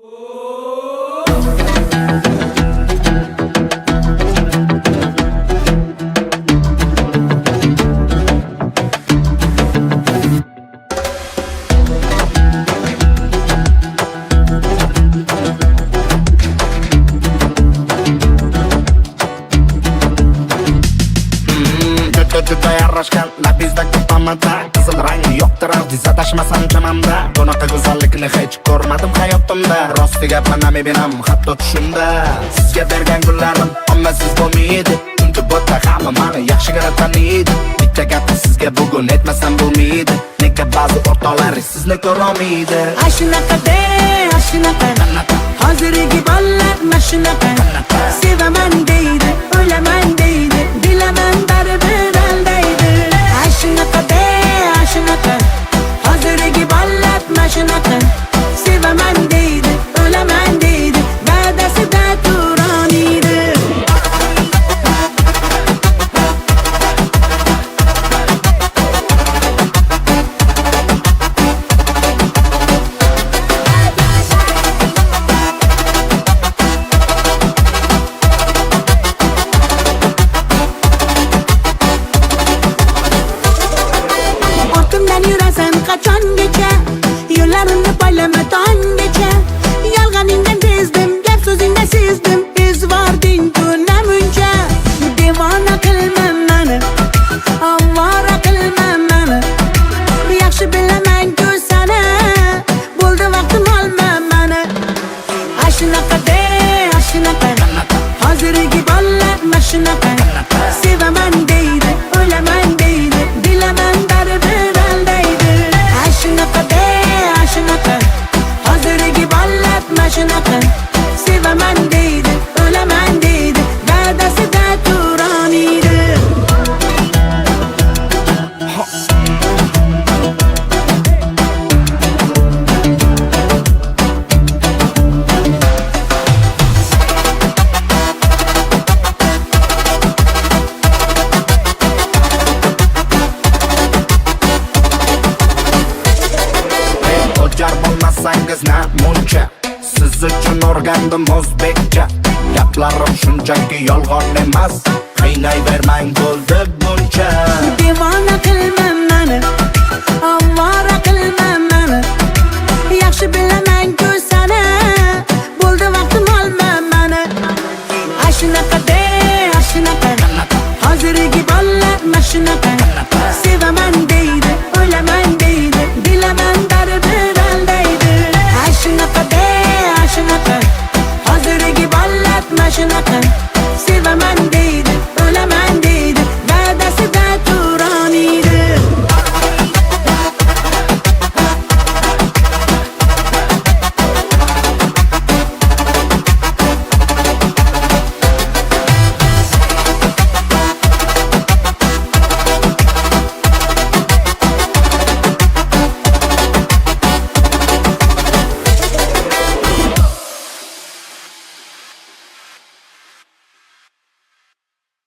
Juda yarashgan labizda ko'pamada qizil rangi yo'qtirar dizadashmasam chamamda bunaqa go'zallikni hech ko'rmadim hayotimda rostiga panami benam hatto tushimda sizga bergan gullarim ommasiz bo'lmaydi chunki bo'ta hamma meni yaxshigina taniydi bitta gapni sizga bugun aytmasam bo'lmaydi nega ba'zi o'rtoqlar sizni ko'rolmaydi Ashunaqa hozirgi bolalar mashunaqa sevaman deydi o'laman deydi bilaman baribir aldaydi Ashunaqa hozirgi bolalar mashunaqa sevaman deydi o'laman deydi va'dasida turolmaydi qachongacha yo'llarimni poylama tonggacha yolg'oningdan bezdim gap so'zingdan sezdim ezvording namuncha devona qilma meni ovora qilma meni yaxshi bilaman-ku seni bo'ldi vaqtim olma meni ashunaqa hozirgi bolalar mashunaqa sevaman deydi o'laman deydi bilaman baribir aldaydi Ashunaqa hozirgi bolalar mashunaqa sevaman deydi o'laman deydi va'dasida turolmaydi O'jar bo'lmasangiz namuncha siz uchun o'rgandim o'zbekcha gaplarim shunchaki yolg'on emas qiynayvermang bo'ldi buncha devona